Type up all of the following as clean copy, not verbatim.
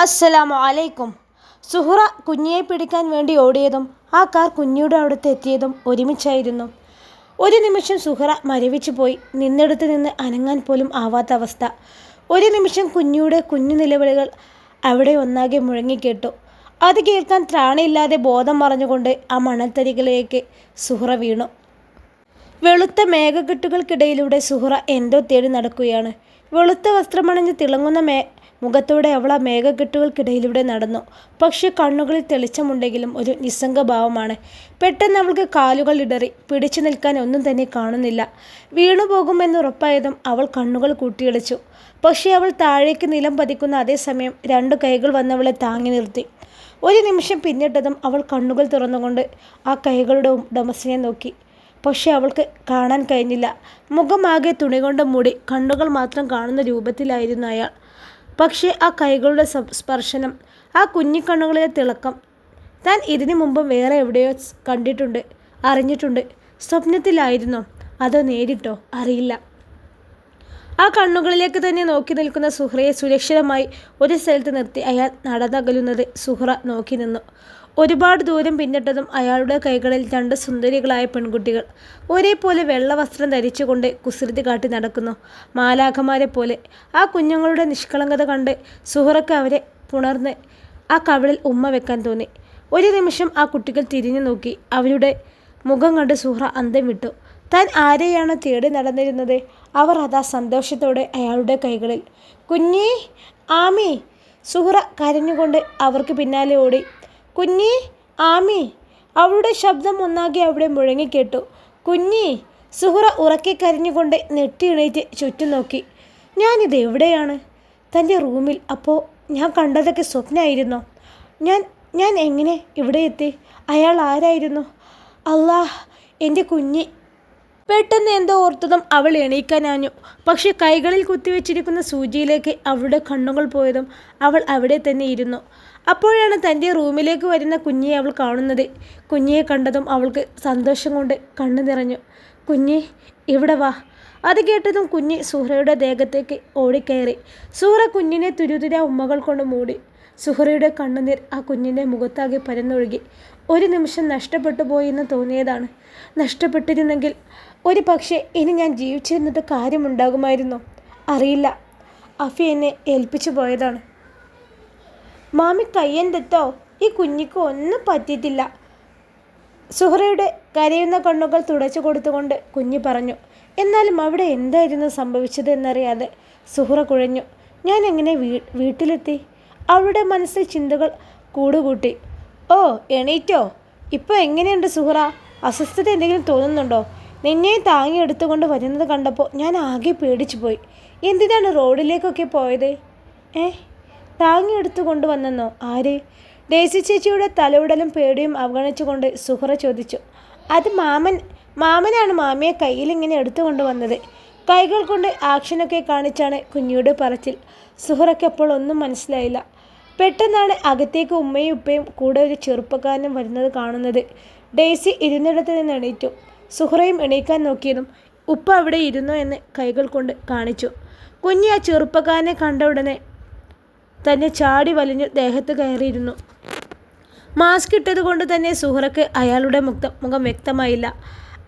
അസ്സലാമു അലൈക്കും. സുഹറ കുഞ്ഞിയെ പിടിക്കാൻ വേണ്ടി ഓടിയതും ആ കാർ കുഞ്ഞിയുടെ അടുത്ത് എത്തിയതും ഒരുമിച്ചായിരുന്നു. ഒരു നിമിഷം സുഹറ മരവിച്ചു പോയി. നിന്നിടത്ത് നിന്ന് അനങ്ങാൻ പോലും ആവാത്ത അവസ്ഥ. ഒരു നിമിഷം കുഞ്ഞിയുടെ കുഞ്ഞു നിലവിളികൾ അവിടെ ഒന്നാകെ മുഴങ്ങിക്കേട്ടു. അത് കേൾക്കാൻ ത്രാണിയില്ലാതെ ബോധം മറഞ്ഞുകൊണ്ട് ആ മണൽത്തരികളിലേക്ക് സുഹറ വീണു. വെളുത്ത മേഘക്കെട്ടുകൾക്കിടയിലൂടെ സുഹറ എന്തോ തേടി നടക്കുകയാണ്. വെളുത്ത വസ്ത്രമണിഞ്ഞ് തിളങ്ങുന്ന മുഖത്തോടെ അവൾ ആ മേഘക്കെട്ടുകൾക്കിടയിലൂടെ നടന്നു. പക്ഷേ കണ്ണുകളിൽ തെളിച്ചമുണ്ടെങ്കിലും ഒരു നിസ്സംഗഭാവമാണ്. പെട്ടെന്ന് അവൾക്ക് കാലുകൾ ഇടറി. പിടിച്ചു നിൽക്കാൻ ഒന്നും തന്നെ കാണുന്നില്ല. വീണുപോകുമെന്നുറപ്പായതും അവൾ കണ്ണുകൾ കൂട്ടിയടച്ചു. പക്ഷേ അവൾ താഴേക്ക് നിലം പതിക്കുന്ന അതേ സമയം രണ്ടു കൈകൾ വന്നവളെ താങ്ങി നിർത്തി. ഒരു നിമിഷം പിന്നിട്ടതും അവൾ കണ്ണുകൾ തുറന്നുകൊണ്ട് ആ കൈകളുടെ ഉടമസ്ഥനെ നോക്കി. പക്ഷെ അവൾക്ക് കാണാൻ കഴിഞ്ഞില്ല. മുഖമാകെ തുണി കൊണ്ട് മൂടി കണ്ണുകൾ മാത്രം കാണുന്ന രൂപത്തിലായിരുന്നു അയാൾ. പക്ഷേ ആ കൈകളുടെ സ്പർശനം, ആ കുഞ്ഞിക്കണ്ണുകളിലെ തിളക്കം താൻ ഇതിനു മുമ്പും വേറെ എവിടെയോ കണ്ടിട്ടുണ്ട്, അറിഞ്ഞിട്ടുണ്ട്. സ്വപ്നത്തിലായിരുന്നോ അതോ നേരിട്ടോ അറിയില്ല. ആ കണ്ണുകളിലേക്ക് തന്നെ നോക്കി നിൽക്കുന്ന സുഹറയെ സുരക്ഷിതമായി ഒരു സ്ഥലത്ത് നിർത്തി അയാൾ നടന്നകലുന്നത് സുഹറ നോക്കി നിന്നു. ഒരുപാട് ദൂരം പിന്നിട്ടതും അയാളുടെ കൈകളിൽ രണ്ട് സുന്ദരികളായ പെൺകുട്ടികൾ ഒരേപോലെ വെള്ള വസ്ത്രം ധരിച്ചുകൊണ്ട് കുസൃതി കാട്ടി നടക്കുന്നു. മാലാഖമാരെ പോലെ. ആ കുഞ്ഞുങ്ങളുടെ നിഷ്കളങ്കത കണ്ട് സുഹറയ്ക്ക് അവരെ പുണർന്ന് ആ കവിളിൽ ഉമ്മ വെക്കാൻ തോന്നി. ഒരു നിമിഷം ആ കുട്ടികൾ തിരിഞ്ഞു നോക്കി. അവരുടെ മുഖം കണ്ട് സുഹറ അന്തം വിട്ടു. താൻ ആരെയാണ് തേടി നടന്നിരുന്നത്? അവർ അതാ സന്തോഷത്തോടെ അയാളുടെ കൈകളിൽ. കുഞ്ഞി, ആമി! സുഹറ കരഞ്ഞുകൊണ്ട് അവർക്ക് പിന്നാലെ ഓടി. കുഞ്ഞി, ആമി! അവളുടെ ശബ്ദം ഒന്നാകെ അവിടെ മുഴങ്ങിക്കേട്ടു. കുഞ്ഞി! സുഹറ ഉറക്കെ കരഞ്ഞുകൊണ്ട് നെട്ടിയെണീറ്റ് ചുറ്റും നോക്കി. ഞാനിത് എവിടെയാണ്? തൻ്റെ റൂമിൽ. അപ്പോൾ ഞാൻ കണ്ടതൊക്കെ സ്വപ്നമായിരുന്നോ? ഞാൻ എങ്ങനെ ഇവിടെ എത്തി? അയാൾ ആരായിരുന്നു? അല്ലാഹ്, എൻ്റെ കുഞ്ഞി! പെട്ടെന്ന് എന്തോ ഓർത്തതും അവൾ എണീക്കാനാഞ്ഞു. പക്ഷെ കൈകളിൽ കുത്തിവെച്ചിരിക്കുന്ന സൂചിയിലേക്ക് അവളുടെ കണ്ണുകൾ പോയതും അവൾ അവിടെ തന്നെ ഇരുന്നു. അപ്പോഴാണ് തൻ്റെ റൂമിലേക്ക് വരുന്ന കുഞ്ഞിയെ അവൾ കാണുന്നത്. കുഞ്ഞിയെ കണ്ടതും അവൾക്ക് സന്തോഷം കൊണ്ട് കണ്ണു നിറഞ്ഞു. കുഞ്ഞി, ഇവിടെ വാ! അത് കേട്ടതും കുഞ്ഞി സുഹറയുടെ ദേഹത്തേക്ക് ഓടിക്കയറി. സുഹറ കുഞ്ഞിനെ തുരുതുര ഉമ്മകൾ കൊണ്ട് മൂടി. സുഹറയുടെ കണ്ണുനീർ ആ കുഞ്ഞിൻ്റെ മുഖത്താകെ പരന്നൊഴുകി. ഒരു നിമിഷം നഷ്ടപ്പെട്ടു പോയെന്ന് തോന്നിയതാണ്. നഷ്ടപ്പെട്ടിരുന്നെങ്കിൽ ഒരു പക്ഷേ ഇനി ഞാൻ ജീവിച്ചിരുന്നിട്ട് കാര്യമുണ്ടാകുമായിരുന്നോ? അറിയില്ല. അഫി എന്നെ ഏൽപ്പിച്ചു പോയതാണ്. മാമി കയ്യെന്തെത്തോ? ഈ കുഞ്ഞിക്ക് ഒന്നും പറ്റിയിട്ടില്ല. സുഹറയുടെ കരയുന്ന കണ്ണുകൾ തുടച്ചു കൊടുത്തുകൊണ്ട് കുഞ്ഞി പറഞ്ഞു. എന്നാലും അവിടെ എന്തായിരുന്നു സംഭവിച്ചത് എന്നറിയാതെ സുഹറ കുഴഞ്ഞു. ഞാൻ എങ്ങനെ വീട്ടിലെത്തി? അവളുടെ മനസ്സിൽ ചിന്തകൾ കൂടുകൂട്ടി. ഓ, എണീറ്റോ? ഇപ്പോൾ എങ്ങനെയുണ്ട് സുഹറ? അസ്വസ്ഥത എന്തെങ്കിലും തോന്നുന്നുണ്ടോ? നിന്നെ താങ്ങി എടുത്തുകൊണ്ട് വരുന്നത് കണ്ടപ്പോൾ ഞാൻ ആകെ പേടിച്ചു പോയി. എന്തിനാണ് റോഡിലേക്കൊക്കെ പോയത്? താങ്ങി എടുത്തു കൊണ്ടുവന്നെന്നോ? ആര്? ഡേസി ചേച്ചിയുടെ തലവിടലും പേടിയും അവഗണിച്ചുകൊണ്ട് സുഹറ ചോദിച്ചു. അത് മാമനാണ് മാമിയെ കയ്യിലിങ്ങനെ എടുത്തു കൊണ്ടുവന്നത്. കൈകൾ കൊണ്ട് ആക്ഷനൊക്കെ കാണിച്ചാണ് കുഞ്ഞിയുടെ പറച്ചിൽ. സുഹറയ്ക്ക് അപ്പോൾ ഒന്നും മനസ്സിലായില്ല. പെട്ടെന്നാണ് അകത്തേക്ക് ഉമ്മയും ഉപ്പയും കൂടെ ഒരു ചെറുപ്പക്കാരനും വരുന്നത് കാണുന്നത്. ഡേസി ഇരുന്നിടത്ത് നിന്ന് എണീറ്റു. സുഹറയും എണീക്കാൻ നോക്കിയതും ഉപ്പ അവിടെ ഇരുന്നോ എന്ന് കൈകൾ കൊണ്ട് കാണിച്ചു. കുഞ്ഞി ആ ചെറുപ്പക്കാരനെ കണ്ട ഉടനെ തന്നെ ചാടി വലിഞ്ഞു ദേഹത്ത് കയറിയിരുന്നു. മാസ്ക് ഇട്ടത് കൊണ്ട് തന്നെ സുഹറയ്ക്ക് അയാളുടെ മുഖം വ്യക്തമായില്ല.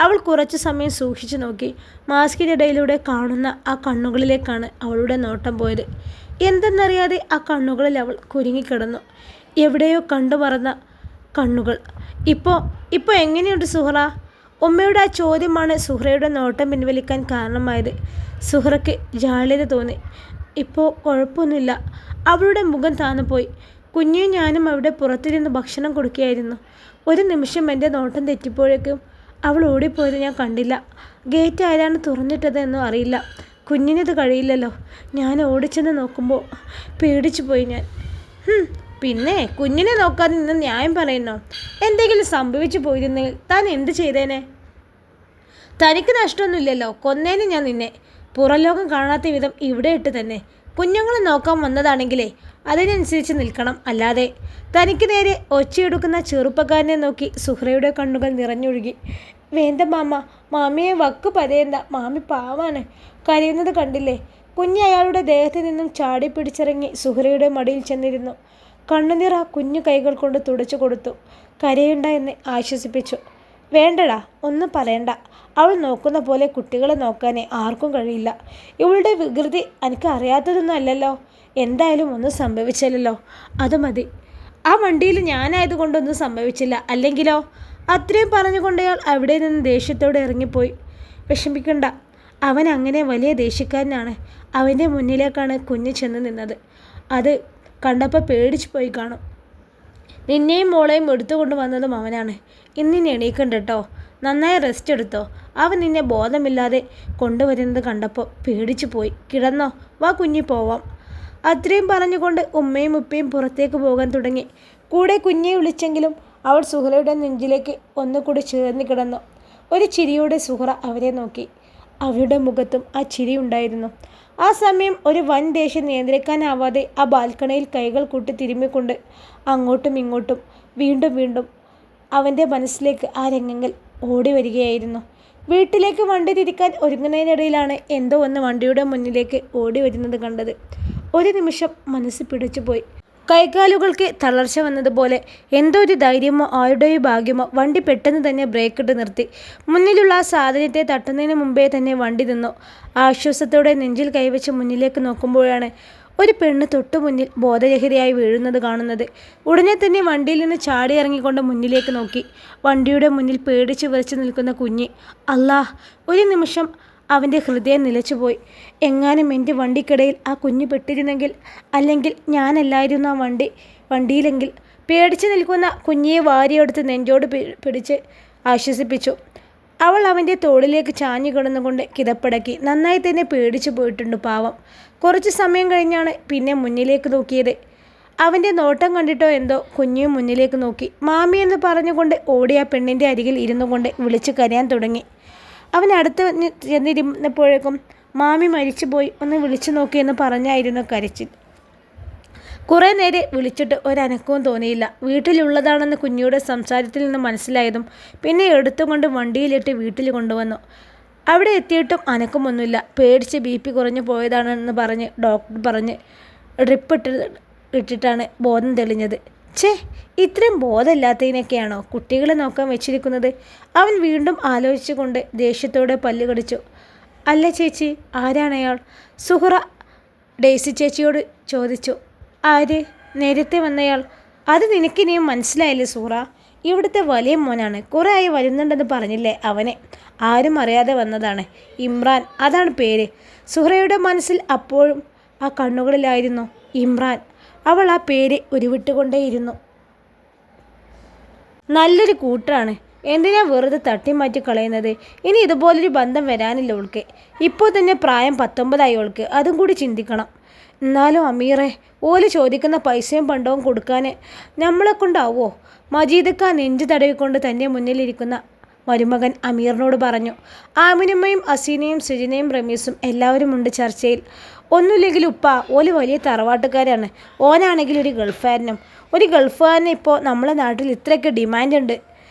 അവൾ കുറച്ചു സമയം സൂക്ഷിച്ചു നോക്കി. മാസ്കിനിടയിലൂടെ കാണുന്ന ആ കണ്ണുകളിലേക്കാണ് അവളുടെ നോട്ടം പോയത്. എന്തെന്നറിയാതെ ആ കണ്ണുകളിൽ അവൾ കുരുങ്ങിക്കിടന്നു. എവിടെയോ കണ്ടു മറന്ന കണ്ണുകൾ. ഇപ്പോൾ എങ്ങനെയുണ്ട് സുഹറ? ഉമ്മയുടെ ആ ചോദ്യമാണ് സുഹറയുടെ നോട്ടം പിൻവലിക്കാൻ കാരണമായത്. സുഹറയ്ക്ക് ജാള്യത തോന്നി. ഇപ്പോൾ കുഴപ്പമൊന്നുമില്ല. അവളുടെ മുഖം താന്നുപോയി. കുഞ്ഞിയും ഞാനും അവിടെ പുറത്തിരുന്ന് ഭക്ഷണം കൊടുക്കുകയായിരുന്നു. ഒരു നിമിഷം എൻ്റെ നോട്ടം തെറ്റിപ്പോഴേക്കും അവൾ ഓടിപ്പോയത് ഞാൻ കണ്ടില്ല. ഗേറ്റ് ആരാണ് തുറന്നിട്ടത് എന്നും അറിയില്ല. കുഞ്ഞിനിത് കഴിയില്ലല്ലോ. ഞാൻ ഓടിച്ചെന്ന് നോക്കുമ്പോൾ പേടിച്ചു പോയി ഞാൻ. പിന്നെ കുഞ്ഞിനെ നോക്കാതെ നിന്ന് ന്യായം പറയുന്നോ? എന്തെങ്കിലും സംഭവിച്ചു പോയിരുന്നെങ്കിൽ താൻ എന്ത് ചെയ്തേനെ? തനിക്ക് നഷ്ടമൊന്നുമില്ലല്ലോ. കൊന്നേനെ ഞാൻ നിന്നെ. പുറംലോകം കാണാത്ത വിധം ഇവിടെ ഇട്ട് തന്നെ. കുഞ്ഞുങ്ങളെ നോക്കാൻ വന്നതാണെങ്കിലേ അതിനനുസരിച്ച് നിൽക്കണം. അല്ലാതെ. തനിക്ക് നേരെ ഒച്ചയെടുക്കുന്ന ചെറുപ്പക്കാരനെ നോക്കി സുഹറയുടെ കണ്ണുകൾ നിറഞ്ഞൊഴുകി. വേണ്ട മാമ, മാമിയെ വക്ക് പരയണ്ട. മാമി പാവാണ്. കരയുന്നത് കണ്ടില്ലേ? കുഞ്ഞ് അയാളുടെ ദേഹത്ത് നിന്നും ചാടി പിടിച്ചിറങ്ങി സുഹറയുടെ മടിയിൽ ചെന്നിരുന്നു. കണ്ണുനീർ ആ കുഞ്ഞു കൈകൾ കൊണ്ട് തുടച്ചു കൊടുത്തു. കരയണ്ട എന്ന് ആശ്വസിപ്പിച്ചു. വേണ്ടടാ, ഒന്നും പറയണ്ട. അവൾ നോക്കുന്ന പോലെ കുട്ടികളെ നോക്കാനേ ആർക്കും കഴിയില്ല. ഇവളുടെ വികൃതി എനിക്ക് അറിയാത്തതൊന്നും അല്ലല്ലോ. എന്തായാലും ഒന്നും സംഭവിച്ചില്ലല്ലോ, അത് മതി. ആ വണ്ടിയിൽ ഞാനായതുകൊണ്ടൊന്നും സംഭവിച്ചില്ല, അല്ലെങ്കിലോ? അത്രയും പറഞ്ഞുകൊണ്ടയാൾ അവിടെ നിന്ന് ദേഷ്യത്തോടെ ഇറങ്ങിപ്പോയി. വിഷമിക്കണ്ട, അവൻ അങ്ങനെ വലിയ ദേഷ്യക്കാരനാണ്. അവൻ്റെ മുന്നിലേക്കാണ് കുഞ്ഞ് ചെന്ന് നിന്നത്. അത് കണ്ടപ്പോൾ പേടിച്ചു പോയി കാണും. നിന്നെയും മോളെയും എടുത്തുകൊണ്ട് വന്നതും അവനാണ്. ഇന്നിനി എണീക്കണ്ട കേട്ടോ, നന്നായി റെസ്റ്റ് എടുത്തോ. അവൻ നിന്നെ ബോധമില്ലാതെ കൊണ്ടുവരുന്നത് കണ്ടപ്പോൾ പേടിച്ചു പോയി. കിടന്നോ, വാ കുഞ്ഞി പോവാം. അത്രയും പറഞ്ഞുകൊണ്ട് ഉമ്മയും ഉപ്പയും പുറത്തേക്ക് പോകാൻ തുടങ്ങി. കൂടെ കുഞ്ഞെ വിളിച്ചെങ്കിലും അവൾ സുഹറയുടെ നെഞ്ചിലേക്ക് ഒന്നുകൂടി ചേർന്ന് കിടന്നു. ഒരു ചിരിയോടെ സുഹറ അവരെ നോക്കി. അവരുടെ മുഖത്തും ആ ചിരി ഉണ്ടായിരുന്നു. ആ സമയം ഒരു വൻ ദേഷ്യം നിയന്ത്രിക്കാനാവാതെ ആ ബാൽക്കണിയിൽ കൈകൾ കൂട്ടി തിരുമ്മിക്കൊണ്ട് അങ്ങോട്ടും ഇങ്ങോട്ടും വീണ്ടും വീണ്ടും അവൻ്റെ മനസ്സിലേക്ക് ആ രംഗങ്ങൾ ഓടി വരികയായിരുന്നു. വീട്ടിലേക്ക് വണ്ടി തിരിക്കാൻ ഒരുങ്ങുന്നതിനിടയിലാണ് എന്തോ ഒന്ന് വണ്ടിയുടെ മുന്നിലേക്ക് ഓടി വരുന്നത് കണ്ടത്. ഒരു നിമിഷം മനസ്സ് പിടിച്ചുപോയി. കൈകാലുകൾക്ക് തളർച്ച വന്നതുപോലെ എന്തോ ഒരു ധൈര്യമോ ആരുടെയോ ഭാഗ്യമോ വണ്ടി പെട്ടെന്ന് തന്നെ ബ്രേക്കിട്ട് നിർത്തി. മുന്നിലുള്ള ആ സാധനത്തെ തട്ടുന്നതിന് മുമ്പേ തന്നെ വണ്ടി നിന്നു. ആശ്വാസത്തോടെ നെഞ്ചിൽ കൈവച്ച് മുന്നിലേക്ക് നോക്കുമ്പോഴാണ് ഒരു പെണ്ണ് തൊട്ടു മുന്നിൽ ബോധരഹിതയായി വീഴുന്നത് കാണുന്നത്. ഉടനെ തന്നെ വണ്ടിയിൽ നിന്ന് ചാടി ഇറങ്ങിക്കൊണ്ട് മുന്നിലേക്ക് നോക്കി. വണ്ടിയുടെ മുന്നിൽ പേടിച്ച് വിറച്ചു നിൽക്കുന്ന കുഞ്ഞ്. അല്ലാഹ്! ഒരു നിമിഷം അവൻ്റെ ഹൃദയം നിലച്ചുപോയി. എങ്ങാനും എൻ്റെ വണ്ടിക്കിടയിൽ ആ കുഞ്ഞ് പെട്ടിരുന്നെങ്കിൽ, അല്ലെങ്കിൽ ഞാനല്ലായിരുന്നു ആ വണ്ടിയിലെങ്കിൽ. പേടിച്ച് നിൽക്കുന്ന കുഞ്ഞിയെ വാരിയെടുത്ത് നെഞ്ചോട് പിടിച്ച് ആശ്വസിപ്പിച്ചു. അവൾ അവൻ്റെ തോളിലേക്ക് ചാഞ്ഞു കിടന്നുകൊണ്ട് കിതപ്പടക്കി. നന്നായി തന്നെ പേടിച്ചു പോയിട്ടുണ്ട് പാവം. കുറച്ച് സമയം കഴിഞ്ഞാണ് പിന്നെ മുന്നിലേക്ക് നോക്കിയത്. അവൻ്റെ നോട്ടം കണ്ടിട്ടോ എന്തോ കുഞ്ഞിയും മുന്നിലേക്ക് നോക്കി. മാമി എന്ന് പറഞ്ഞുകൊണ്ട് ഓടിയ പെണ്ണിൻ്റെ അരികിൽ ഇരുന്നു കൊണ്ട് വിളിച്ച് കരയാൻ തുടങ്ങി. അവൻ അടുത്ത് ചെന്നിരുന്നപ്പോഴേക്കും മാമി മരിച്ചുപോയി, ഒന്ന് വിളിച്ചു നോക്കിയെന്ന് പറഞ്ഞായിരുന്നു കരച്ചിൽ. കുറേ നേരെ വിളിച്ചിട്ട് ഒരനക്കവും തോന്നിയില്ല. വീട്ടിലുള്ളതാണെന്ന് കുഞ്ഞിയുടെ സംസാരത്തിൽ നിന്ന് മനസ്സിലായതും പിന്നെ എടുത്തുകൊണ്ട് വണ്ടിയിലിട്ട് വീട്ടിൽ കൊണ്ടുവന്നു. അവിടെ എത്തിയിട്ടും അനക്കമൊന്നുമില്ല. പേടിച്ച് BP കുറഞ്ഞു പോയതാണെന്ന് പറഞ്ഞ് ഡോക്ടർ പറഞ്ഞ് ഡ്രിപ്പ് ഇട്ടിട്ടാണ് ബോധം തെളിഞ്ഞത്. ഇത്രയും ബോധമില്ലാത്തതിനൊക്കെയാണോ കുട്ടികളെ നോക്കാൻ വെച്ചിരിക്കുന്നത്? അവൻ വീണ്ടും ആലോചിച്ചുകൊണ്ട് ദേഷ്യത്തോടെ പല്ല് കടിച്ചു. അല്ല ചേച്ചി, ആരാണയാൾ? സുഹറ ഡെയ്സി ചേച്ചിയോട് ചോദിച്ചു. ആര്? നേരത്തെ വന്നയാൾ. അത് നിനക്കിനിയും മനസ്സിലായില്ലേ സുഹറ? ഇവിടുത്തെ വലിയ മോനാണ്. കുറേ ആയി വരുന്നുണ്ടെന്ന് പറഞ്ഞില്ലേ അവനെ? ആരും അറിയാതെ വന്നതാണ്. ഇമ്രാൻ, അതാണ് പേര്. സുഹറയുടെ മനസ്സിൽ അപ്പോഴും ആ കണ്ണുകളിലായിരുന്നു ഇമ്രാൻ. അവൾ ആ പേര് ഉരുവിട്ടുകൊണ്ടേയിരുന്നു. നല്ലൊരു കൂട്ടാണ്. എന്തിനാ വെറുതെ തട്ടിമാറ്റി കളയുന്നത്? ഇനി ഇതുപോലൊരു ബന്ധം വരാനില്ല അവൾക്ക്. ഇപ്പോൾ തന്നെ പ്രായം 19 അവൾക്ക്. അതും കൂടി ചിന്തിക്കണം. എന്നാലും അമീറെ, ഓല് ചോദിക്കുന്ന പൈസയും പണ്ടവും കൊടുക്കാൻ നമ്മളെ കൊണ്ടാവോ? മജീദക്ക നെഞ്ചു തടവിക്കൊണ്ട് തൻ്റെ മുന്നിലിരിക്കുന്ന മരുമകൻ അമീറിനോട് പറഞ്ഞു. ആമിനമ്മയും അസീനയും സുജിനയും റമീസും എല്ലാവരും ഉണ്ട് ചർച്ചയിൽ. ഒന്നുമില്ലെങ്കിൽ ഉപ്പ, ഓല് വലിയ തറവാട്ടുകാരാണ്. ഓനാണെങ്കിൽ ഒരു ഗൾഫുകാരനും. ഒരു ഗൾഫുകാരന് ഇപ്പോൾ നമ്മളെ നാട്ടിൽ ഇത്രയൊക്കെ ഡിമാൻഡ് ഉണ്ട്.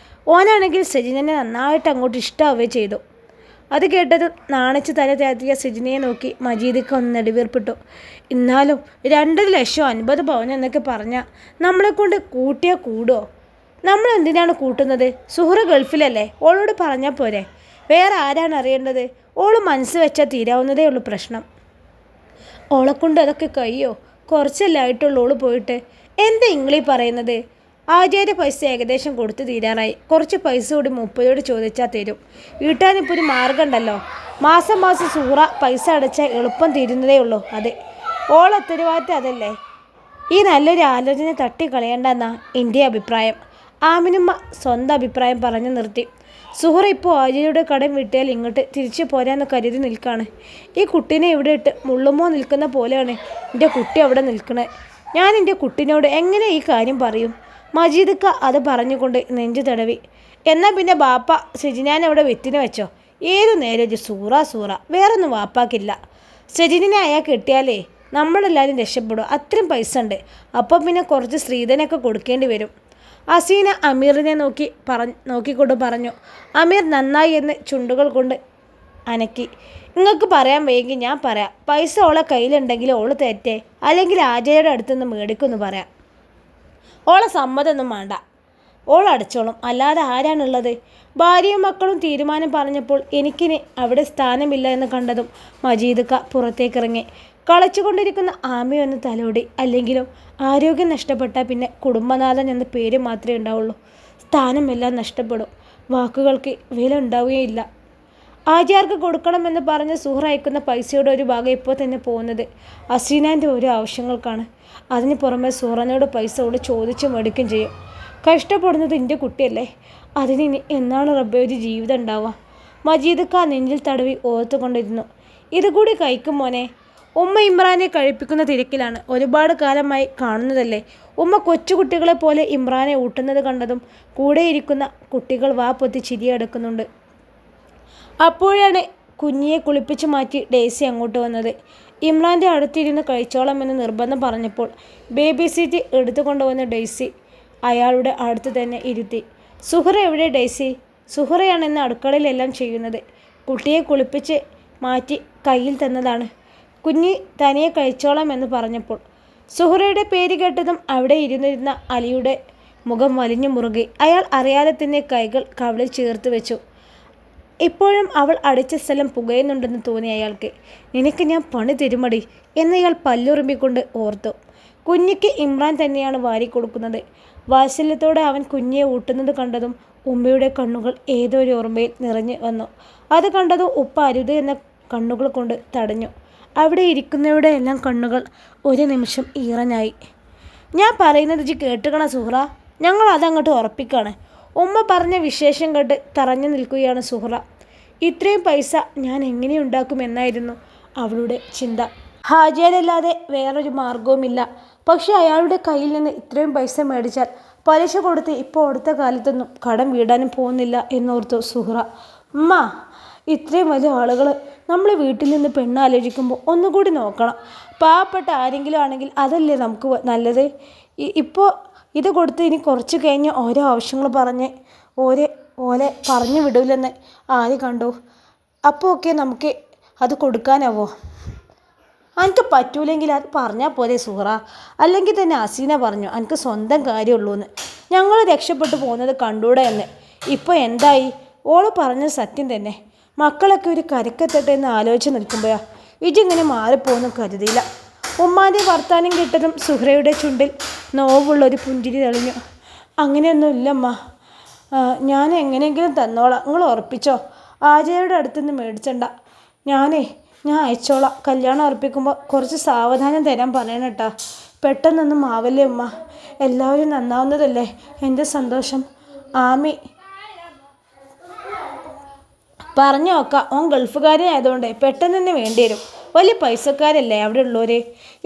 ഓനാണെങ്കിൽ സജിനെ നന്നായിട്ട് അങ്ങോട്ട് ഇഷ്ടമാവുകയും ചെയ്തു. അത് കേട്ടതും നാണിച്ച് തല താഴ്ത്തിയ സജിനയെ നോക്കി മജീദക്ക് ഒന്ന് നെടുവീർപ്പിട്ടു. എന്നാലും 2,50,000 പവൻ എന്നൊക്കെ പറഞ്ഞാൽ നമ്മളെക്കൊണ്ട് കൂട്ടിയാൽ കൂടുമോ? നമ്മൾ എന്തിനാണ് കൂട്ടുന്നത്? സുഹറ ഗൾഫിലല്ലേ, ഓളോട് പറഞ്ഞാൽ പോരെ? വേറെ ആരാണ് അറിയേണ്ടത്? ഓള് മനസ്സ് വെച്ചാൽ തീരാവുന്നതേ ഉള്ളൂ പ്രശ്നം. ഓളെക്കൊണ്ട് അതൊക്കെ കഴിയോ? കുറച്ചല്ലായിട്ടുള്ളൂ ഓള് പോയിട്ട്. എന്താ ഇങ്ങളീ പറയുന്നത്? ആചാര്യ പൈസ ഏകദേശം കൊടുത്തു തീരാറായി. കുറച്ച് പൈസ കൂടി മൂപ്പയോട് ചോദിച്ചാൽ തരും. വീട്ടാനിപ്പോൾ ഒരു മാർഗം ഉണ്ടല്ലോ. മാസം മാസം സുഹറ പൈസ അടച്ചാൽ എളുപ്പം തീരുന്നതേ ഉള്ളൂ. അതെ, ഉത്തരവാദിത്തം അതല്ലേ. ഈ നല്ലൊരു ആലോചന തട്ടിക്കളയേണ്ടെന്നാ എൻ്റെ അഭിപ്രായം. ആമിനുമ്മ സ്വന്തം അഭിപ്രായം പറഞ്ഞു നിർത്തി. സുഹറ ഇപ്പോൾ ആര്യയുടെ കടം വിട്ടിയാൽ ഇങ്ങോട്ട് തിരിച്ചു പോരാന്ന് കരുതി നിൽക്കുകയാണ്. ഈ കുട്ടീനെ ഇവിടെ ഇട്ട് മുള്ളുമോ നിൽക്കുന്ന പോലെയാണ് എൻ്റെ കുട്ടി അവിടെ നിൽക്കണേ. ഞാൻ എൻ്റെ കുട്ടീനോട് എങ്ങനെ ഈ കാര്യം പറയും? മജീദക്ക അത് പറഞ്ഞുകൊണ്ട് നെഞ്ചു തടവി. എന്നാൽ പിന്നെ ബാപ്പ സജിനാൻ അവിടെ വെറ്റിനെ വെച്ചോ. ഏതു നേരം സൂറ വേറൊന്നും വാപ്പാക്കില്ല. സജിനെ അയാൾ കിട്ടിയാലേ നമ്മളെല്ലാവരും രക്ഷപ്പെടും. അത്രയും പൈസ ഉണ്ട്. അപ്പോൾ പിന്നെ കുറച്ച് സ്ത്രീധനൊക്കെ കൊടുക്കേണ്ടി വരും. അസീന അമീറിനെ നോക്കിക്കൊണ്ട് പറഞ്ഞു. അമീർ നന്നായി എന്ന് ചുണ്ടുകൾ കൊണ്ട് അനക്കി. നിങ്ങൾക്ക് പറയാൻ വയ്യെങ്കിൽ ഞാൻ പറയാം. പൈസ ഓളെ കയ്യിലുണ്ടെങ്കിൽ ഓള് തെറ്റേ, അല്ലെങ്കിൽ ആജയുടെ അടുത്തുനിന്ന് മേടിക്കുമെന്ന് പറയാം. ഓളെ സമ്മതമൊന്നും വേണ്ട, ഓൾ അടച്ചോളും, അല്ലാതെ ആരാണുള്ളത്? ഭാര്യയും മക്കളും തീരുമാനം പറഞ്ഞപ്പോൾ എനിക്കിനി അവിടെ സ്ഥാനമില്ല എന്ന് കണ്ടതും മജീദ് പുറത്തേക്കിറങ്ങി. കളിച്ചുകൊണ്ടിരിക്കുന്ന ആമയൊന്ന് തലോടി. അല്ലെങ്കിലും ആരോഗ്യം നഷ്ടപ്പെട്ടാൽ പിന്നെ കുടുംബനാഥൻ എന്ന പേര് മാത്രമേ ഉണ്ടാവുള്ളൂ. സ്ഥാനമെല്ലാം നഷ്ടപ്പെടും, വാക്കുകൾക്ക് വില ഉണ്ടാവുകയില്ല. ആര്യാർക്ക് കൊടുക്കണമെന്ന് പറഞ്ഞ് സുഹറ അയക്കുന്ന പൈസയുടെ ഒരു ഭാഗം ഇപ്പോൾ തന്നെ പോകുന്നത് അസീനാൻ്റെ ഓരോ ആവശ്യങ്ങൾക്കാണ്. അതിന് പുറമെ സുഹറനോട് പൈസ ഓട് ചോദിച്ച് മേടിക്കുകയും ചെയ്യും. കഷ്ടപ്പെടുന്നത് എൻ്റെ കുട്ടിയല്ലേ, അതിന് എന്നാണ് റബ്ബേ ഒരു ജീവിതം ഉണ്ടാവുക? മജീദ് നെഞ്ചിൽ തടവി ഓർത്തുകൊണ്ടിരുന്നു. ഇതുകൂടി കഴിക്കും മോനെ. ഉമ്മ ഇമ്രാനെ കഴിപ്പിക്കുന്ന തിരക്കിലാണ്. ഒരുപാട് കാലമായി കാണുന്നതല്ലേ. ഉമ്മ കൊച്ചുകുട്ടികളെ പോലെ ഇമ്രാനെ ഊട്ടുന്നത് കണ്ടതും കൂടെയിരിക്കുന്ന കുട്ടികൾ വാ പൊത്തി ചിരിയെടുക്കുന്നുണ്ട്. അപ്പോഴാണ് കുഞ്ഞിയെ കുളിപ്പിച്ച് മാറ്റി ഡെയ്സി അങ്ങോട്ട് വന്നത്. ഇമ്രാൻ്റെ അടുത്തിരുന്ന് കഴിച്ചോളാം എന്ന് നിർബന്ധം പറഞ്ഞപ്പോൾ ബേബി സീറ്റ് എടുത്തുകൊണ്ടുവന്ന ഡെയ്സി അയാളുടെ അടുത്ത് തന്നെ ഇരുത്തി. സുഹറ എവിടെ ഡെയ്സി? സുഹറയാണെന്ന് അടുക്കളയിലെല്ലാം ചെയ്യുന്നത്. കുട്ടിയെ കുളിപ്പിച്ച് മാറ്റി കയ്യിൽ തന്നതാണ്. കുഞ്ഞി തനിയെ കഴിച്ചോളാം എന്ന് പറഞ്ഞപ്പോൾ സുഹറയുടെ പേര് കേട്ടതും അവിടെ ഇരുന്നിരുന്ന അലിയുടെ മുഖം വലിഞ്ഞു മുറുകി. അയാൾ അറിയാതെ തന്നെ കൈകൾ കവിളിൽ ചേർത്ത് വെച്ചു. ഇപ്പോഴും അവൾ അടിച്ച സ്ഥലം പുകയുന്നുണ്ടെന്ന് തോന്നി അയാൾക്ക്. നിനക്ക് ഞാൻ പണി തരുമടി എന്നയാൾ പല്ലുറുമ്പിക്കൊണ്ട് ഓർത്തു. കുഞ്ഞിക്ക് ഇമ്രാൻ തന്നെയാണ് വാരിക്കൊടുക്കുന്നത്. വാത്സല്യത്തോടെ അവൻ കുഞ്ഞിയെ ഊട്ടുന്നത് കണ്ടതും ഉമ്മയുടെ കണ്ണുകൾ ഏതോ ഒരു ഓർമ്മയിൽ നിറഞ്ഞു വന്നു. അത് കണ്ടതും ഉപ്പ അരുത് എന്ന കണ്ണുകൾ കൊണ്ട് തടഞ്ഞു. അവിടെ ഇരിക്കുന്നവരുടെ എല്ലാം കണ്ണുകൾ ഒരു നിമിഷം ഈറനായി. ഞാൻ പറയുന്നത് ജി കേട്ടുകണ സുഹറ, ഞങ്ങൾ അതങ്ങോട്ട് ഉറപ്പിക്കാണ്. ഉമ്മ പറഞ്ഞ വിശേഷം കേട്ട് തറഞ്ഞു നിൽക്കുകയാണ് സുഹറ. ഇത്രയും പൈസ ഞാൻ എങ്ങനെ ഉണ്ടാക്കുമെന്നായിരുന്നു അവളുടെ ചിന്ത. ഹാജിയാലല്ലാതെ വേറൊരു മാർഗവുമില്ല. പക്ഷെ അയാളുടെ കയ്യിൽ നിന്ന് ഇത്രയും പൈസ മേടിച്ചാൽ പലിശ കൊടുത്ത് ഇപ്പോൾ അടുത്ത കാലത്തൊന്നും കടം വീടാനും പോകുന്നില്ല എന്നോർത്തു സുഹറ. ഉമ്മ, ഇത്രയും വലിയ ആളുകൾ നമ്മൾ വീട്ടിൽ നിന്ന് പെണ്ണാലോചിക്കുമ്പോൾ ഒന്നുകൂടി നോക്കണം. പാവപ്പെട്ട ആരെങ്കിലും ആണെങ്കിൽ അതല്ലേ നമുക്ക് നല്ലത്. ഇപ്പോൾ ഇത് കൊടുത്ത് ഇനി കുറച്ച് കഴിഞ്ഞ് ഓരോ ആവശ്യങ്ങൾ പറഞ്ഞ് ഓലെ പറഞ്ഞു വിടൂലെന്ന് ആര് കണ്ടു? അപ്പോൾ ഒക്കെ നമുക്ക് അത് കൊടുക്കാനാവോ? എനിക്ക് പറ്റൂലെങ്കിൽ അത് പറഞ്ഞാൽ പോലെ സുഹറ. അല്ലെങ്കിൽ തന്നെ അസീന പറഞ്ഞു എനിക്ക് സ്വന്തം കാര്യമുള്ളൂ എന്ന്. ഞങ്ങൾ രക്ഷപ്പെട്ടു പോകുന്നത് കണ്ടൂടെ എന്ന്. ഇപ്പോൾ എന്തായി? ഓള് പറഞ്ഞത് സത്യം തന്നെ. മക്കളൊക്കെ ഒരു കരക്കെത്തട്ടെ എന്ന് ആലോചിച്ച് നിൽക്കുമ്പോഴാ ഇജിങ്ങനെ മാറിപ്പോകുന്നു കരുതിയില്ല. ഉമ്മാൻ്റെ വർത്താനം കിട്ടതും സുഹറയുടെ ചുണ്ടിൽ നോവുള്ളൊരു പുഞ്ചിരി തെളിഞ്ഞു. അങ്ങനെയൊന്നും ഇല്ലമ്മ, ഞാൻ എങ്ങനെയെങ്കിലും തന്നോളാം, നിങ്ങൾ ഉറപ്പിച്ചോ. ആചാര്യയുടെ അടുത്തുനിന്ന് മേടിച്ചണ്ട. ഞാൻ അയച്ചോളാം. കല്യാണം ഉറപ്പിക്കുമ്പോൾ കുറച്ച് സാവധാനം തരാൻ പറയണം കേട്ടോ. പെട്ടെന്നൊന്നും ആവല്ലേ ഉമ്മ. എല്ലാവരും നന്നാവുന്നതല്ലേ എൻ്റെ സന്തോഷം. ആമി പറഞ്ഞു നോക്കാം. ഓൻ ഗൾഫുകാരനായതുകൊണ്ട് പെട്ടെന്ന് തന്നെ വേണ്ടി വരും. വലിയ പൈസക്കാരല്ലേ അവിടെ ഉള്ളവരെ.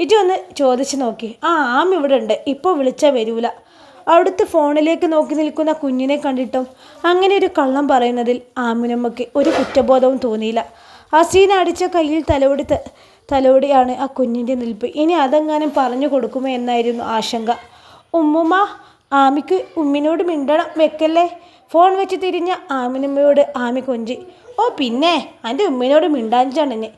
ഇജൊന്ന് ചോദിച്ച് നോക്കി. ആമി ഇവിടെ ഉണ്ട്, ഇപ്പോൾ വിളിച്ചാൽ വരൂല. അവിടുത്തെ ഫോണിലേക്ക് നോക്കി നിൽക്കുന്ന കുഞ്ഞിനെ കണ്ടിട്ടും അങ്ങനെ ഒരു കള്ളം പറയുന്നതിൽ ആമിനമ്മയ്ക്ക് ഒരു കുറ്റബോധവും തോന്നിയില്ല. ഹസീന അടിച്ച കയ്യിൽ തലോടിയാണ് ആ കുഞ്ഞിൻ്റെ നിൽപ്പ്. ഇനി അതെങ്ങാനും പറഞ്ഞു കൊടുക്കുമോ എന്നായിരുന്നു ആശങ്ക. ഉമ്മുമ്മ, ആമിക്ക് ഉമ്മിനോട് മിണ്ടണം വെക്കല്ലേ. ഫോൺ വെച്ച് തിരിഞ്ഞ ആമിനമ്മയോട് ആമി കൊഞ്ചി. ഓ പിന്നെ എൻ്റെ ഉമ്മിനോട് മിണ്ടാഞ്ചാണെന്നെ.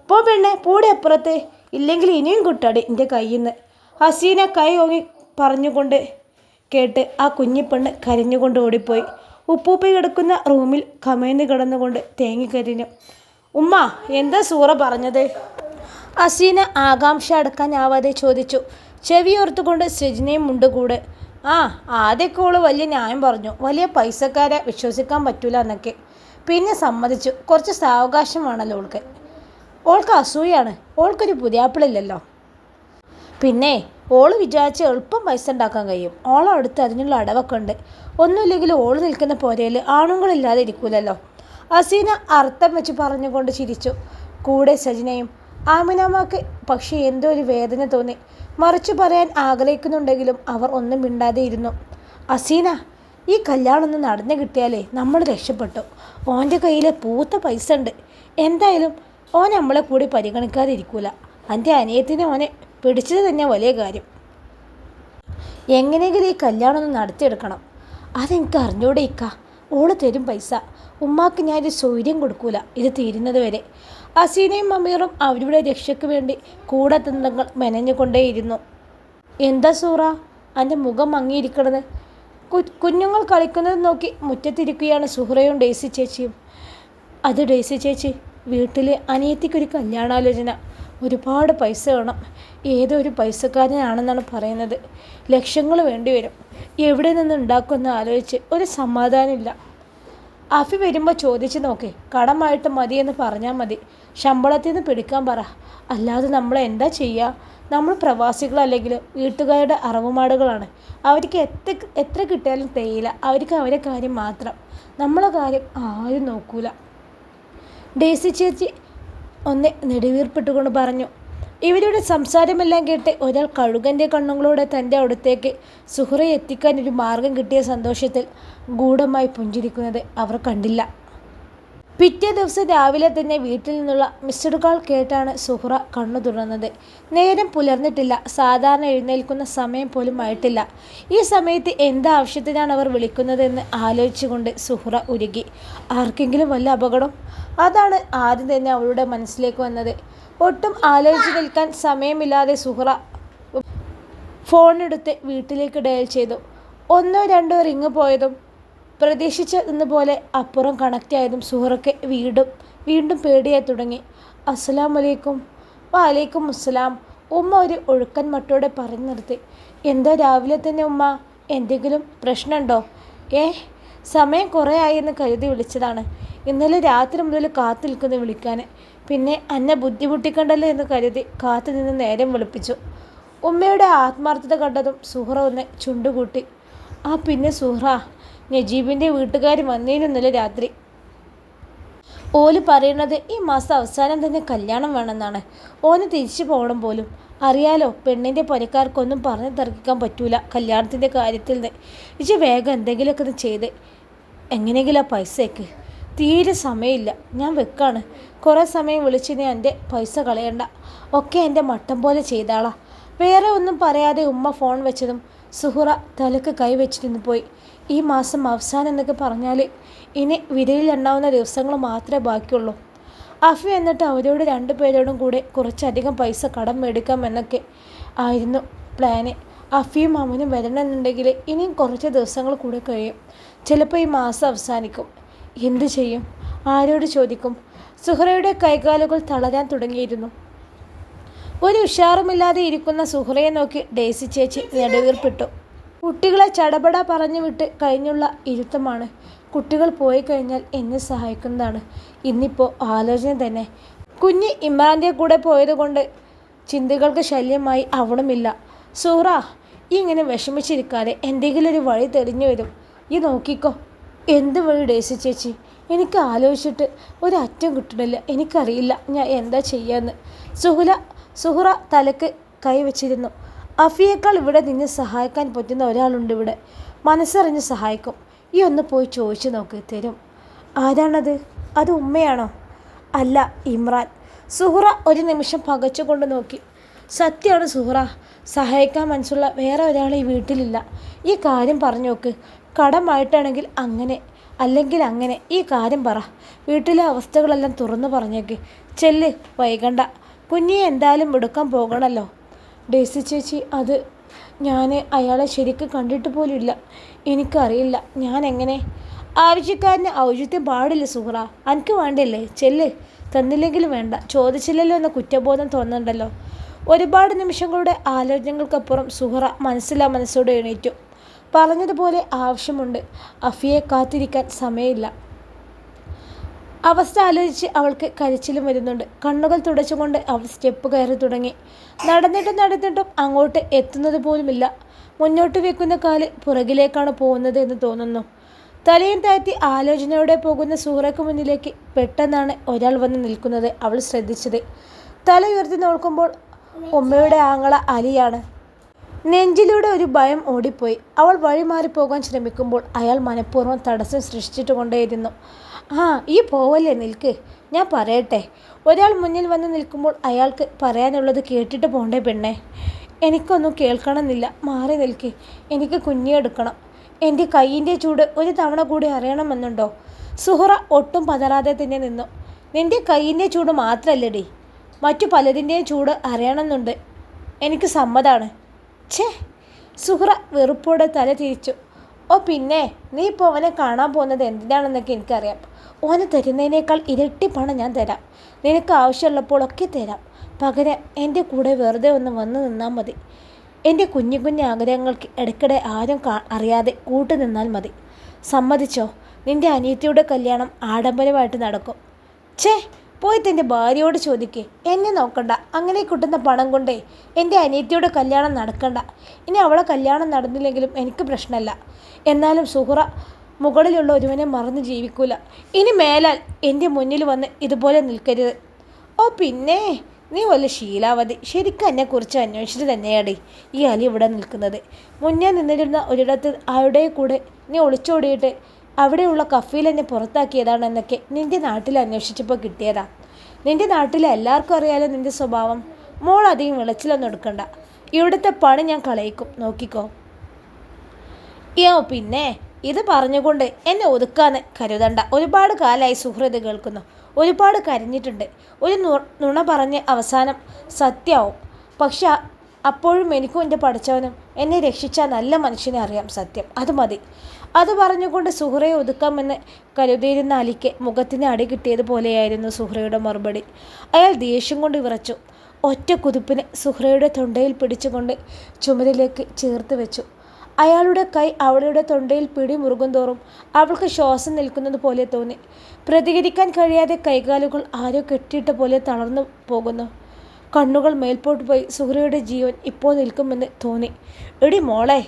പോ പെണ്ണെ, പൂടെ അപ്പുറത്ത്, ഇല്ലെങ്കിൽ ഇനിയും കുട്ടാടി എൻ്റെ കയ്യിൽ നിന്ന്. ഹസീന കൈ ഓങ്ങി പറഞ്ഞുകൊണ്ട് കേട്ട് ആ കുഞ്ഞിപ്പെണ്ണ് കരഞ്ഞുകൊണ്ട് ഓടിപ്പോയി. ഉപ്പൂപ്പ കിടക്കുന്ന റൂമിൽ കമഴ്ന്ന് കിടന്നുകൊണ്ട് തേങ്ങിക്കരിഞ്ഞു. ഉമ്മ, എന്താ സൂറ പറഞ്ഞത്? ഹസീന ആകാംക്ഷ അടക്കാനാവാതെ ചോദിച്ചു. ചെവിയോർത്തുകൊണ്ട് സജിനയും മുണ്ടുകൂടെ. ആദ്യമൊക്കെ ഓള് വലിയ ന്യായം പറഞ്ഞു. വലിയ പൈസക്കാരെ വിശ്വസിക്കാൻ പറ്റൂല എന്നൊക്കെ. പിന്നെ സമ്മതിച്ചു. കുറച്ച് സാവകാശം വേണമല്ലോ ഓൾക്ക്. ഓൾക്ക് അസൂയാണ്. ഓൾക്കൊരു പുതിയാപ്പിളില്ലല്ലോ. പിന്നെ ഓള് വിചാരിച്ച് എളുപ്പം പൈസ ഉണ്ടാക്കാൻ കഴിയും. ഓളടുത്ത് അതിനുള്ള അടവൊക്കെ ഉണ്ട്. ഒന്നുമില്ലെങ്കിൽ ഓള് നിൽക്കുന്ന പോരയിൽ ആണുങ്ങളില്ലാതെ ഇരിക്കൂലല്ലോ. ഹസീന അർത്ഥം വെച്ച് പറഞ്ഞുകൊണ്ട് ചിരിച്ചു. കൂടെ സജിനയും. ആമിനാമ്മക്ക് പക്ഷേ എന്തോ ഒരു വേദന തോന്നി. മറിച്ചു പറയാൻ ആഗ്രഹിക്കുന്നുണ്ടെങ്കിലും അവർ ഒന്നും മിണ്ടാതെ ഇരുന്നു. ഹസീന, ഈ കല്യാണം ഒന്ന് നടന്നു കിട്ടിയാലേ നമ്മൾ രക്ഷപ്പെട്ടു. ഓൻ്റെ കയ്യിൽ പൂത്ത പൈസ ഉണ്ട്. എന്തായാലും ഓൻ നമ്മളെ കൂടി പരിഗണിക്കാതെ ഇരിക്കൂല. എൻ്റെ അനിയത്തിനെ ഓനെ പിടിച്ചത് തന്നെ വലിയ കാര്യം. എങ്ങനെയെങ്കിലും ഈ കല്യാണം ഒന്ന് നടത്തിയെടുക്കണം. അതെനിക്ക് അറിഞ്ഞൂടെ ഇക്ക. ഓള് തരും പൈസ. ഉമ്മാക്ക് ഞാനൊരു സൗകര്യം കൊടുക്കൂല ഇത് തീരുന്നത് വരെ. അസീനയും അമീറും അവരുടെ രക്ഷയ്ക്ക് വേണ്ടി കൂടെ തന്ത്രങ്ങൾ മെനഞ്ഞുകൊണ്ടേയിരുന്നു. എന്താ സൂറ എൻ്റെ മുഖം മങ്ങിയിരിക്കണത്? കുഞ്ഞുങ്ങൾ കളിക്കുന്നത് നോക്കി മുറ്റത്തിരിക്കുകയാണ് സുഹറയും ഡേസി ചേച്ചിയും. അത് ഡേസി ചേച്ചി, വീട്ടിൽ അനിയത്തിക്കൊരു കല്യാണാലോചന. ഒരുപാട് പൈസ വേണം. ഏതോ ഒരു പൈസക്കാരനാണെന്നാണ് പറയുന്നത്. ലക്ഷങ്ങൾ വേണ്ടി വരും. എവിടെ നിന്ന് ഉണ്ടാക്കുമെന്ന് ആലോചിച്ച് ഒരു സമാധാനമില്ല. അഫി വരുമ്പോൾ ചോദിച്ച് നോക്കി. കടമായിട്ട് മതിയെന്ന് പറഞ്ഞാൽ മതി. ശമ്പളത്തിൽ നിന്ന് പിടിക്കാൻ പറ. അല്ലാതെ നമ്മൾ എന്താ ചെയ്യുക? നമ്മൾ പ്രവാസികളല്ലെങ്കിൽ വീട്ടുകാരുടെ അറവുമാടുകളാണ്. അവർക്ക് എത്ര കിട്ടിയാലും തേയില്ല. അവർക്ക് അവരെ കാര്യം മാത്രം. നമ്മളെ കാര്യം ആരും നോക്കൂല. ഡേസി ചേച്ചി ഒന്ന് നെടുവീർപ്പിട്ടുകൊണ്ട് പറഞ്ഞു. ഇവരുടെ സംസാരമെല്ലാം കേട്ട് ഒരാൾ കഴുകൻ്റെ കണ്ണുകളോടെ തൻ്റെ അടുത്തേക്ക് സുഹറയെ എത്തിക്കാൻ ഒരു മാർഗം കിട്ടിയ സന്തോഷത്തിൽ ഗൂഢമായി പുഞ്ചിരിക്കുന്നത് അവർ കണ്ടില്ല. പിറ്റേ ദിവസം രാവിലെ തന്നെ വീട്ടിൽ നിന്നുള്ള മിസ്ഡ് കോൾ കേട്ടാണ് സുഹറ കണ്ണു തുറന്നത്. നേരം പുലർന്നിട്ടില്ല. സാധാരണ എഴുന്നേൽക്കുന്ന സമയം പോലും ആയിട്ടില്ല. ഈ സമയത്ത് എന്താവശ്യത്തിനാണ് അവർ വിളിക്കുന്നതെന്ന് ആലോചിച്ചുകൊണ്ട് സുഹറ ഉരുകി. ആർക്കെങ്കിലും വല്ല അപകടം? അതാണ് ആദ്യം തന്നെ അവളുടെ മനസ്സിലേക്ക് വന്നത്. ഒട്ടും ആലോചിച്ച് നിൽക്കാൻ സമയമില്ലാതെ സുഹറ ഫോണെടുത്ത് വീട്ടിലേക്ക് ഡയൽ ചെയ്തു. 1 2 റിങ് പോയതും പ്രതീക്ഷിച്ചതെന്ന് പോലെ അപ്പുറം കണക്റ്റ് ആയതും സുഹറയ്ക്ക് വീണ്ടും പേടിയായി തുടങ്ങി. അസ്സലാമു അലൈക്കും. വലൈക്കും അസ്സലാം. ഉമ്മ ഒരു ഒഴുക്കൻ മട്ടോടെ പറഞ്ഞു നിർത്തി. എന്താ രാവിലെ തന്നെ ഉമ്മ? എന്തെങ്കിലും പ്രശ്നമുണ്ടോ? സമയം കുറേ ആയി എന്ന് കരുതി വിളിച്ചതാണ്. ഇന്നലെ രാത്രി മുതൽ കാത്തു നിൽക്കുന്ന വിളിക്കാൻ. പിന്നെ എന്നെ ബുദ്ധിമുട്ടിക്കണ്ടല്ലോ എന്ന് കരുതി കാത്തു നിന്ന് നേരം വെളുപ്പിച്ചു. ഉമ്മയുടെ ആത്മാർത്ഥത കണ്ടതും സുഹറ ഒന്ന് ചുണ്ടുകൂട്ടി. പിന്നെ സുഹറ, നജീബിൻ്റെ വീട്ടുകാർ വന്നേനൊന്നുമില്ല രാത്രി. ഓല് പറയണത് ഈ മാസം അവസാനം തന്നെ കല്യാണം വേണമെന്നാണ്. ഓന് തിരിച്ചു പോകണം പോലും. അറിയാലോ, പെണ്ണിൻ്റെ പണിക്കാർക്കൊന്നും പറഞ്ഞു തർക്കിക്കാൻ പറ്റൂല കല്യാണത്തിൻ്റെ കാര്യത്തിൽ നിന്ന്. ഇച്ച് വേഗം എന്തെങ്കിലുമൊക്കെ ഒന്ന് ചെയ്ത് എങ്ങനെയെങ്കിലും ആ പൈസയ്ക്ക്. തീരെ സമയമില്ല. ഞാൻ വെക്കാണ്. കുറേ സമയം വിളിച്ചിനി എൻ്റെ പൈസ കളയണ്ട. ഒക്കെ എൻ്റെ മട്ടം പോലെ ചെയ്താളാ. വേറെ ഒന്നും പറയാതെ ഉമ്മ ഫോൺ വെച്ചതും സുഹറ തലക്ക് കൈവച്ചിരുന്ന് പോയി. ഈ മാസം അവസാനം എന്നൊക്കെ പറഞ്ഞാൽ ഇനി വിരലിലെണ്ണാവുന്ന ദിവസങ്ങൾ മാത്രമേ ബാക്കിയുള്ളൂ. അഫി എന്നിട്ട് അവരോട് 2 പേരോടും കൂടെ കുറച്ചധികം പൈസ കടം മേടിക്കാം എന്നൊക്കെ ആയിരുന്നു പ്ലാന്. അഫിയും അമ്മനും വരണമെന്നുണ്ടെങ്കിൽ ഇനിയും കുറച്ച് ദിവസങ്ങൾ കൂടെ കഴിയും. ചിലപ്പോൾ ഈ മാസം അവസാനിക്കും. എന്തു ചെയ്യും? ആരോട് ചോദിക്കും? സുഹറയുടെ കൈകാലുകൾ തളരാൻ തുടങ്ങിയിരുന്നു. ഒരു ഉഷാറുമില്ലാതെ ഇരിക്കുന്ന സുഹറയെ നോക്കി ഡേസി ചേച്ചി നെടുവീർപ്പിട്ടു. കുട്ടികളെ ചടപട പറഞ്ഞു വിട്ട് കഴിഞ്ഞുള്ള ഇരുത്തമാണ്. കുട്ടികൾ പോയി കഴിഞ്ഞാൽ എന്നെ സഹായിക്കുന്നതാണ് ഇന്നിപ്പോൾ ആലോചന തന്നെ. കുഞ്ഞ് ഇമ്രാൻ്റെ കൂടെ പോയതുകൊണ്ട് ചിന്തകൾക്ക് ശല്യമായി അവളുമില്ല. സൂറ, ഇങ്ങനെ വിഷമിച്ചിരിക്കാതെ എന്തെങ്കിലും ഒരു വഴി തെളിഞ്ഞു വരും. ഈ നോക്കിക്കോ. എന്ത് വഴി ഡേസി ചേച്ചി? എനിക്ക് ആലോചിച്ചിട്ട് ഒരറ്റം കിട്ടണില്ല. എനിക്കറിയില്ല ഞാൻ എന്താ ചെയ്യാന്ന്. സുഹറ തലക്ക് കൈവച്ചിരുന്നു. അഫിയേക്കാൾ ഇവിടെ നിന്ന് സഹായിക്കാൻ പറ്റുന്ന ഒരാളുണ്ട് ഇവിടെ. മനസ്സറിഞ്ഞ് സഹായിക്കും. ഈ ഒന്ന് പോയി ചോദിച്ചു നോക്ക്, തരും. ആരാണത്? അത് ഉമ്മയാണോ? അല്ല, ഇമ്രാൻ. സുഹറ ഒരു നിമിഷം പകച്ചുകൊണ്ട് നോക്കി. സത്യമാണ് സുഹറ, സഹായിക്കാൻ മനസ്സുള്ള വേറെ ഒരാൾ ഈ വീട്ടിലില്ല. ഈ കാര്യം പറഞ്ഞു നോക്ക്. കടമായിട്ടാണെങ്കിൽ അങ്ങനെ, അല്ലെങ്കിൽ അങ്ങനെ. ഈ കാര്യം പറ. വീട്ടിലെ അവസ്ഥകളെല്ലാം തുറന്നു പറഞ്ഞേക്ക്. ചെല്ല്, വൈകണ്ട. കുഞ്ഞിയെ എന്തായാലും എടുക്കാൻ പോകണമല്ലോ. ഡേസി ചേച്ചി, അത് ഞാൻ അയാളെ ശരിക്കും കണ്ടിട്ട് പോലുമില്ല. എനിക്കറിയില്ല ഞാൻ എങ്ങനെ. ആവശ്യക്കാരന് ഔചിത്യം പാടില്ല സുഹറ. എനിക്ക് വേണ്ടല്ലേ? ചെല്ല്. തന്നില്ലെങ്കിലും വേണ്ട. ചോദിച്ചില്ലല്ലോ എന്ന കുറ്റബോധം തോന്നുന്നുണ്ടല്ലോ. ഒരുപാട് നിമിഷങ്ങളുടെ ആലോചനകൾക്കപ്പുറം സുഹറ മനസ്സോടെ എണീറ്റു. പറഞ്ഞതുപോലെ ആവശ്യമുണ്ട്. അഫിയെ കാത്തിരിക്കാൻ സമയമില്ല. അവസ്ഥ ആലോചിച്ച് അവൾക്ക് കരച്ചിലും വരുന്നുണ്ട്. കണ്ണുകൾ തുടച്ചുകൊണ്ട് അവൾ സ്റ്റെപ്പ് കയറി തുടങ്ങി. നടന്നിട്ടും അങ്ങോട്ട് എത്തുന്നത് പോലുമില്ല. മുന്നോട്ട് വെക്കുന്ന കാല് പുറകിലേക്കാണ് പോകുന്നത് എന്ന് തോന്നുന്നു. തലയും താഴ്ത്തി ആലോചനയോടെ പോകുന്ന സുഹറയ്ക്ക് മുന്നിലേക്ക് പെട്ടെന്നാണ് ഒരാൾ വന്ന് നിൽക്കുന്നത് അവൾ ശ്രദ്ധിച്ചത്. തല ഉയർത്തി നോക്കുമ്പോൾ ഉമ്മയുടെ ആങ്ങള അലിയാണ്. നെഞ്ചിലൂടെ ഒരു ഭയം ഓടിപ്പോയി. അവൾ വഴിമാറിപ്പോകാൻ ശ്രമിക്കുമ്പോൾ അയാൾ മനഃപൂർവ്വം തടസ്സം സൃഷ്ടിച്ചിട്ട് കൊണ്ടേയിരുന്നു. ഈ പോവല്ലേ, നിൽക്ക്, ഞാൻ പറയട്ടെ. ഒരാൾ മുന്നിൽ വന്ന് നിൽക്കുമ്പോൾ അയാൾക്ക് പറയാനുള്ളത് കേട്ടിട്ട് പോണ്ടേ പെണ്ണേ? എനിക്കൊന്നും കേൾക്കണമെന്നില്ല. മാറി നിൽക്ക്. എനിക്ക് കുഞ്ഞിയെടുക്കണം. എൻ്റെ കൈയിൻ്റെ ചൂട് ഒരു തവണ കൂടി അറിയണമെന്നുണ്ടോ? സുഹറ ഒട്ടും പതറാതെ തന്നെ നിന്നു. നിൻ്റെ കൈയിൻ്റെ ചൂട് മാത്രമല്ലടി, മറ്റു പലതിൻ്റെയും ചൂട് അറിയണമെന്നുണ്ട്. എനിക്ക് സമ്മതാണ്. ഛേ, സുഹറ വെറുപ്പോടെ തല തിരിച്ചു. ഓ പിന്നെ, നീ ഇപ്പോൾ അവനെ കാണാൻ പോകുന്നത് എന്തിനാണെന്നൊക്കെ എനിക്കറിയാം. ഓനെ തരുന്നതിനേക്കാൾ ഇരട്ടി പണം ഞാൻ തരാം. നിനക്ക് ആവശ്യമുള്ളപ്പോഴൊക്കെ തരാം. പകരം എൻ്റെ കൂടെ വെറുതെ ഒന്ന് വന്നു നിന്നാൽ മതി. എൻ്റെ കുഞ്ഞു കുഞ്ഞു ആഗ്രഹങ്ങൾക്ക് ഇടയ്ക്കിടെ ആരും അറിയാതെ കൂട്ടു നിന്നാൽ മതി. സമ്മതിച്ചോ? നിൻ്റെ അനിയത്തിയുടെ കല്യാണം ആഡംബരമായിട്ട് നടക്കും. ഛേ, പോയിട്ട് എൻ്റെ ഭാര്യയോട് ചോദിക്കേ. എന്നെ നോക്കണ്ട. അങ്ങനെ കിട്ടുന്ന പണം കൊണ്ടേ എൻ്റെ അനിയത്തിയുടെ കല്യാണം നടക്കണ്ട. ഇനി അവളെ കല്യാണം നടന്നില്ലെങ്കിലും എനിക്ക് പ്രശ്നമല്ല. എന്നാലും സുഹറ മുകളിലുള്ള ഒരുവനെ മറന്ന് ജീവിക്കൂല. ഇനി മേലാൽ എൻ്റെ മുന്നിൽ വന്ന് ഇതുപോലെ നിൽക്കരുത്. ഓ പിന്നെ, നീ വല്ല ശീലാവതി. ശരിക്കും എന്നെക്കുറിച്ച് അന്വേഷിച്ചിട്ട് തന്നെയാടി ഈ അലി ഇവിടെ നിൽക്കുന്നത്. മുന്നേ നിന്നിരുന്ന ഒരിടത്ത് ആരുടെ കൂടെ നീ ഒളിച്ചോടിയിട്ട് അവിടെയുള്ള കഫയിൽ എന്നെ പുറത്താക്കിയതാണെന്നൊക്കെ നിൻ്റെ നാട്ടിൽ അന്വേഷിച്ചപ്പോൾ കിട്ടിയതാ. നിൻ്റെ നാട്ടിലെ എല്ലാവർക്കും അറിയാലോ നിൻ്റെ സ്വഭാവം. മോൾ അധികം വിളച്ചിലൊന്നും എടുക്കണ്ട. ഇവിടുത്തെ പണി ഞാൻ കളയിക്കും, നോക്കിക്കോ. പിന്നെ ഇത് പറഞ്ഞുകൊണ്ട് എന്നെ ഒതുക്കാന്ന് കരുതണ്ട. ഒരുപാട് കാലമായി സുഹൃത്ത് കേൾക്കുന്നു. ഒരുപാട് കരഞ്ഞിട്ടുണ്ട്. ഒരു നുണ പറഞ്ഞ് അവസാനം സത്യമാവും. പക്ഷെ അപ്പോഴും എനിക്കും എൻ്റെ പഠിച്ചവനും എന്നെ രക്ഷിച്ച നല്ല മനുഷ്യനെ അറിയാം സത്യം. അത് മതി. അത് പറഞ്ഞുകൊണ്ട് സുഹറയെ ഒതുക്കാമെന്ന് കരുതിയിരുന്ന അലിക്ക് മുഖത്തിന് അടി കിട്ടിയതുപോലെയായിരുന്നു സുഹറയുടെ മറുപടി. അയാൾ ദേഷ്യം കൊണ്ട് വിറച്ചു. ഒറ്റ കുതിപ്പിന് സുഹറയുടെ തൊണ്ടയിൽ പിടിച്ചുകൊണ്ട് ചുമരിലേക്ക് ചേർത്ത് വെച്ചു. അയാളുടെ കൈ അവളുടെ തൊണ്ടയിൽ പിടിമുറുകും തോറും അവൾക്ക് ശ്വാസം നിൽക്കുന്നത് പോലെ തോന്നി. പ്രതികരിക്കാൻ കഴിയാതെ കൈകാലുകൾ ആരോ കെട്ടിയിട്ട പോലെ തളർന്നു പോകുന്നു. കണ്ണുകൾ മേൽപോട്ട് പോയി. സുഹറയുടെ ജീവൻ ഇപ്പോൾ നിൽക്കുമെന്ന് തോന്നി. എടി മോളെ,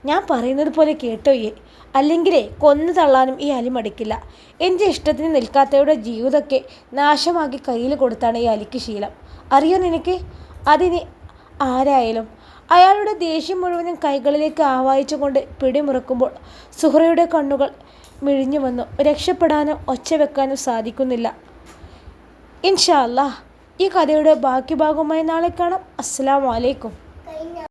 ഞാൻ പറയുന്നത് പോലെ കേട്ടോയേ, അല്ലെങ്കിലേ കൊന്നു തള്ളാനും ഈ അലി മടിക്കില്ല. എൻ്റെ ഇഷ്ടത്തിന് നിൽക്കാത്തവരുടെ ജീവിതമൊക്കെ നാശമാക്കി കയ്യിൽ കൊടുത്താണ് ഈ അലിക്ക് ശീലം. അറിയോ നിനക്ക്? അതിന് ആരായാലും. അയാളുടെ ദേഷ്യം മുഴുവനും കൈകളിലേക്ക് ആവാഹിച്ചുകൊണ്ട് പിടിമുറുക്കുമ്പോൾ സുഹറയുടെ കണ്ണുകൾ മിഴിഞ്ഞു വന്നു. രക്ഷപ്പെടാനോ ഒച്ച വെക്കാനോ സാധിക്കുന്നില്ല. ഇൻഷാ അല്ലാഹ് ഈ കഥയുടെ ബാക്കി ഭാഗവുമായി നാളെ കാണാം. അസ്സലാമു അലൈക്കും.